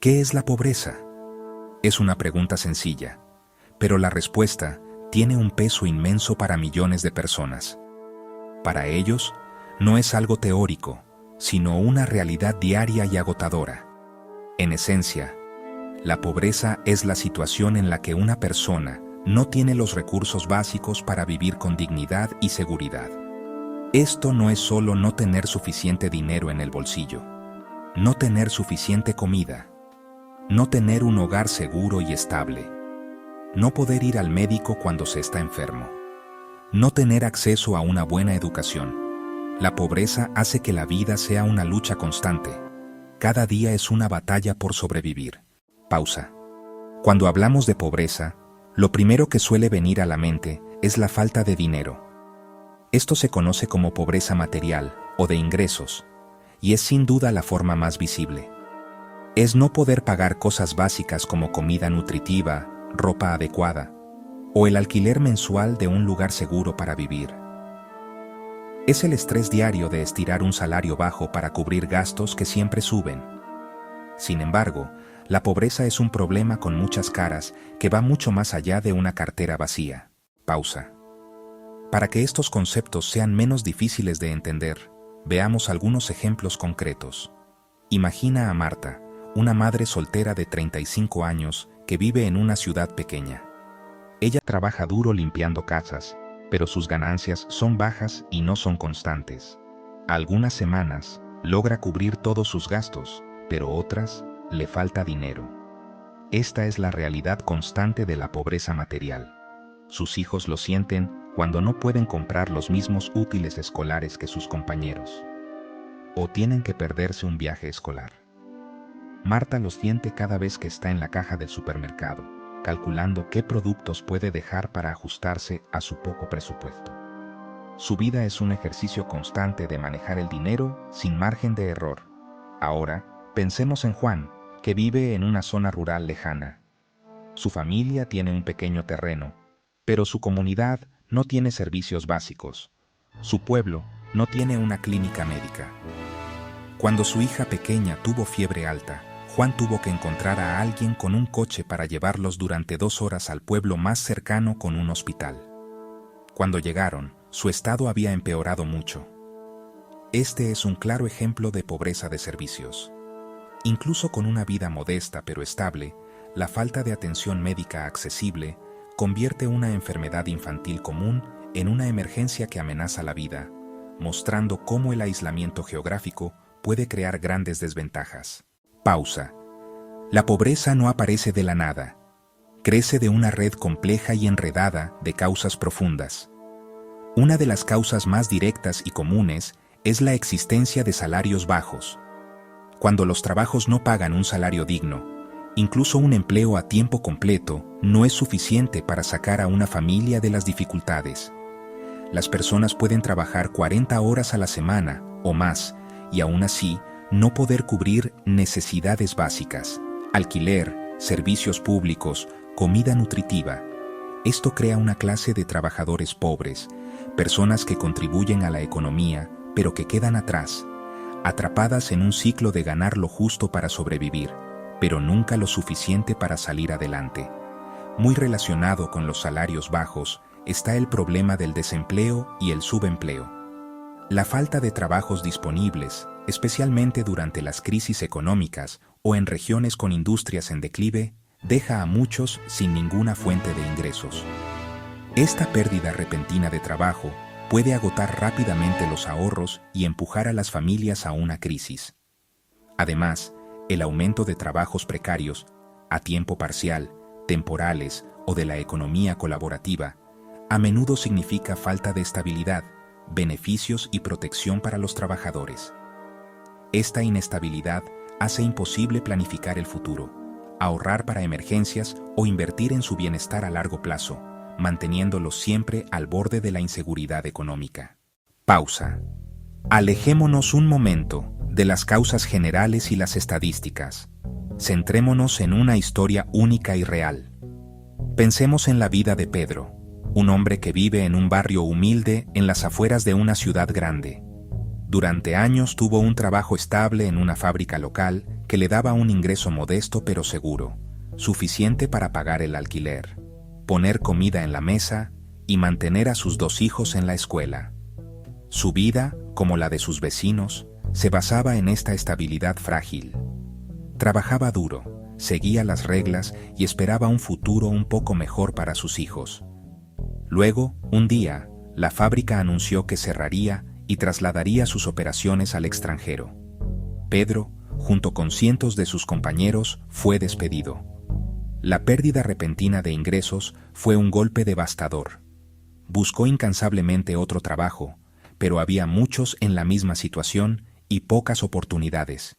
¿Qué es la pobreza? Es una pregunta sencilla, pero la respuesta tiene un peso inmenso para millones de personas. Para ellos, no es algo teórico, sino una realidad diaria y agotadora. En esencia, la pobreza es la situación en la que una persona no tiene los recursos básicos para vivir con dignidad y seguridad. Esto no es solo no tener suficiente dinero en el bolsillo, no tener suficiente comida, no tener un hogar seguro y estable, no poder ir al médico cuando se está enfermo, no tener acceso a una buena educación. La pobreza hace que la vida sea una lucha constante. Cada día es una batalla por sobrevivir. Pausa. Cuando hablamos de pobreza, lo primero que suele venir a la mente es la falta de dinero. Esto se conoce como pobreza material o de ingresos, y es sin duda la forma más visible. Es no poder pagar cosas básicas como comida nutritiva, ropa adecuada, o el alquiler mensual de un lugar seguro para vivir. Es el estrés diario de estirar un salario bajo para cubrir gastos que siempre suben. Sin embargo, la pobreza es un problema con muchas caras que va mucho más allá de una cartera vacía. Pausa. Para que estos conceptos sean menos difíciles de entender, veamos algunos ejemplos concretos. Imagina a Marta, una madre soltera de 35 años que vive en una ciudad pequeña. Ella trabaja duro limpiando casas, pero sus ganancias son bajas y no son constantes. Algunas semanas logra cubrir todos sus gastos, pero otras le falta dinero. Esta es la realidad constante de la pobreza material. Sus hijos lo sienten cuando no pueden comprar los mismos útiles escolares que sus compañeros, o tienen que perderse un viaje escolar. Marta lo siente cada vez que está en la caja del supermercado, calculando qué productos puede dejar para ajustarse a su poco presupuesto. Su vida es un ejercicio constante de manejar el dinero sin margen de error. Ahora, pensemos en Juan, que vive en una zona rural lejana. Su familia tiene un pequeño terreno, pero su comunidad no tiene servicios básicos. Su pueblo no tiene una clínica médica. Cuando su hija pequeña tuvo fiebre alta, Juan tuvo que encontrar a alguien con un coche para llevarlos durante 2 horas al pueblo más cercano con un hospital. Cuando llegaron, su estado había empeorado mucho. Este es un claro ejemplo de pobreza de servicios. Incluso con una vida modesta pero estable, la falta de atención médica accesible convierte una enfermedad infantil común en una emergencia que amenaza la vida, mostrando cómo el aislamiento geográfico puede crear grandes desventajas. Pausa. La pobreza no aparece de la nada. Crece de una red compleja y enredada de causas profundas. Una de las causas más directas y comunes es la existencia de salarios bajos. Cuando los trabajos no pagan un salario digno, incluso un empleo a tiempo completo no es suficiente para sacar a una familia de las dificultades. Las personas pueden trabajar 40 horas a la semana o más y aún así no poder cubrir necesidades básicas, alquiler, servicios públicos, comida nutritiva. Esto crea una clase de trabajadores pobres, personas que contribuyen a la economía, pero que quedan atrás, atrapadas en un ciclo de ganar lo justo para sobrevivir, pero nunca lo suficiente para salir adelante. Muy relacionado con los salarios bajos está el problema del desempleo y el subempleo. La falta de trabajos disponibles, especialmente durante las crisis económicas o en regiones con industrias en declive, deja a muchos sin ninguna fuente de ingresos. Esta pérdida repentina de trabajo puede agotar rápidamente los ahorros y empujar a las familias a una crisis. Además, el aumento de trabajos precarios, a tiempo parcial, temporales o de la economía colaborativa, a menudo significa falta de estabilidad, beneficios y protección para los trabajadores. Esta inestabilidad hace imposible planificar el futuro, ahorrar para emergencias o invertir en su bienestar a largo plazo, manteniéndolos siempre al borde de la inseguridad económica. Pausa. Alejémonos un momento de las causas generales y las estadísticas. Centrémonos en una historia única y real. Pensemos en la vida de Pedro, un hombre que vive en un barrio humilde en las afueras de una ciudad grande. Durante años tuvo un trabajo estable en una fábrica local que le daba un ingreso modesto pero seguro, suficiente para pagar el alquiler, poner comida en la mesa y mantener a sus 2 hijos en la escuela. Su vida, como la de sus vecinos, se basaba en esta estabilidad frágil. Trabajaba duro, seguía las reglas y esperaba un futuro un poco mejor para sus hijos. Luego, un día, la fábrica anunció que cerraría y trasladaría sus operaciones al extranjero. Pedro, junto con cientos de sus compañeros, fue despedido. La pérdida repentina de ingresos fue un golpe devastador. Buscó incansablemente otro trabajo, pero había muchos en la misma situación y pocas oportunidades.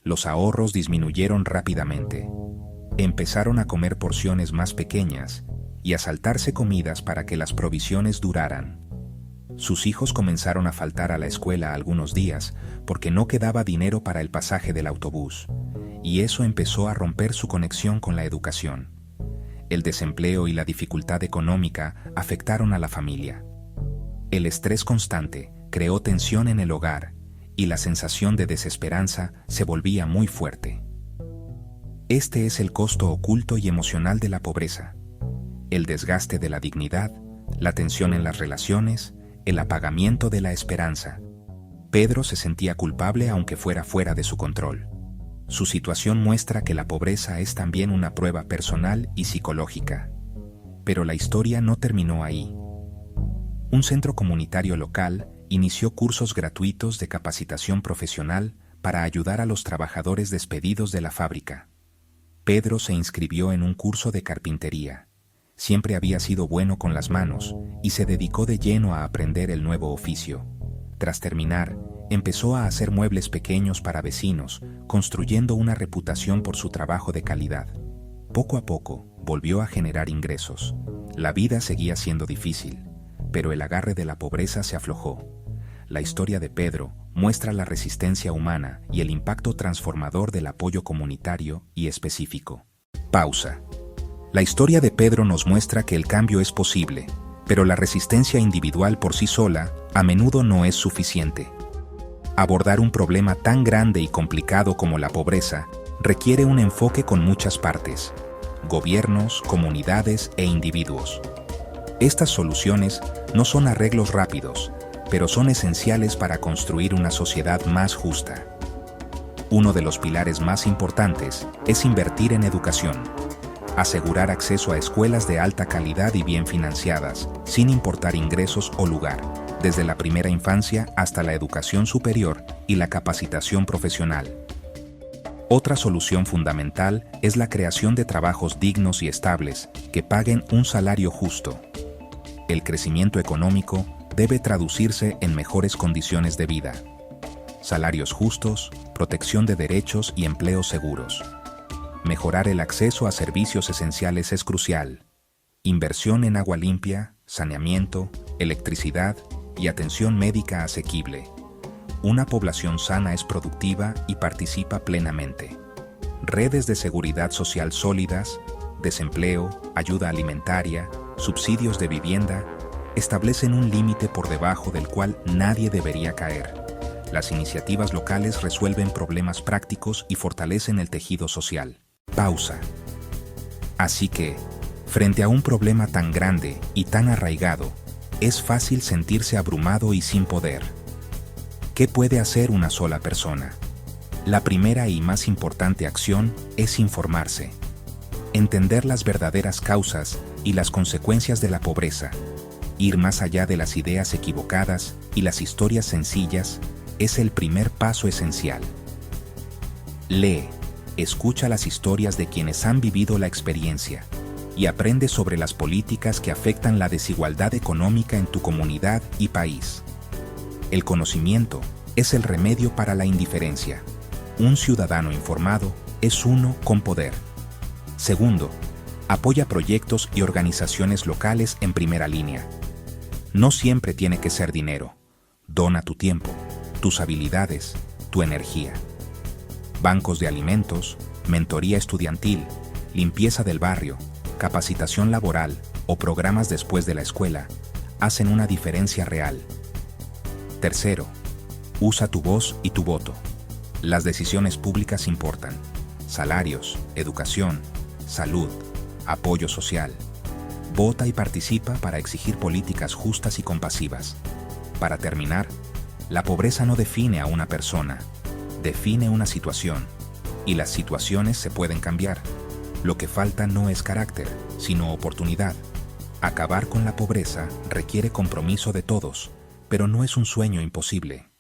Los ahorros disminuyeron rápidamente. Empezaron a comer porciones más pequeñas y a saltarse comidas para que las provisiones duraran. Sus hijos comenzaron a faltar a la escuela algunos días porque no quedaba dinero para el pasaje del autobús, y eso empezó a romper su conexión con la educación. El desempleo y la dificultad económica afectaron a la familia. El estrés constante creó tensión en el hogar y la sensación de desesperanza se volvía muy fuerte. Este es el costo oculto y emocional de la pobreza: el desgaste de la dignidad, la tensión en las relaciones, el apagamiento de la esperanza. Pedro se sentía culpable aunque fuera fuera de su control. Su situación muestra que la pobreza es también una prueba personal y psicológica. Pero la historia no terminó ahí. Un centro comunitario local inició cursos gratuitos de capacitación profesional para ayudar a los trabajadores despedidos de la fábrica. Pedro se inscribió en un curso de carpintería. Siempre había sido bueno con las manos y se dedicó de lleno a aprender el nuevo oficio. Tras terminar, empezó a hacer muebles pequeños para vecinos, construyendo una reputación por su trabajo de calidad. Poco a poco, volvió a generar ingresos. La vida seguía siendo difícil, pero el agarre de la pobreza se aflojó. La historia de Pedro muestra la resistencia humana y el impacto transformador del apoyo comunitario y específico. Pausa. La historia de Pedro nos muestra que el cambio es posible, pero la resistencia individual por sí sola a menudo no es suficiente. Abordar un problema tan grande y complicado como la pobreza requiere un enfoque con muchas partes: gobiernos, comunidades e individuos. Estas soluciones no son arreglos rápidos, pero son esenciales para construir una sociedad más justa. Uno de los pilares más importantes es invertir en educación. Asegurar acceso a escuelas de alta calidad y bien financiadas, sin importar ingresos o lugar, desde la primera infancia hasta la educación superior y la capacitación profesional. Otra solución fundamental es la creación de trabajos dignos y estables que paguen un salario justo. El crecimiento económico debe traducirse en mejores condiciones de vida. Salarios justos, protección de derechos y empleos seguros. Mejorar el acceso a servicios esenciales es crucial. Inversión en agua limpia, saneamiento, electricidad y atención médica asequible. Una población sana es productiva y participa plenamente. Redes de seguridad social sólidas, desempleo, ayuda alimentaria, subsidios de vivienda, establecen un límite por debajo del cual nadie debería caer. Las iniciativas locales resuelven problemas prácticos y fortalecen el tejido social. Pausa. Así que, frente a un problema tan grande y tan arraigado, es fácil sentirse abrumado y sin poder. ¿Qué puede hacer una sola persona? La primera y más importante acción es informarse. Entender las verdaderas causas y las consecuencias de la pobreza. Ir más allá de las ideas equivocadas y las historias sencillas es el primer paso esencial. Lee, escucha las historias de quienes han vivido la experiencia y aprende sobre las políticas que afectan la desigualdad económica en tu comunidad y país. El conocimiento es el remedio para la indiferencia. Un ciudadano informado es uno con poder. Segundo, apoya proyectos y organizaciones locales en primera línea. No siempre tiene que ser dinero. Dona tu tiempo, tus habilidades, tu energía. Bancos de alimentos, mentoría estudiantil, limpieza del barrio, capacitación laboral o programas después de la escuela hacen una diferencia real. Tercero, usa tu voz y tu voto. Las decisiones públicas importan. Salarios, educación, salud, apoyo social. Vota y participa para exigir políticas justas y compasivas. Para terminar, la pobreza no define a una persona, define una situación. Y las situaciones se pueden cambiar. Lo que falta no es carácter, sino oportunidad. Acabar con la pobreza requiere compromiso de todos, pero no es un sueño imposible.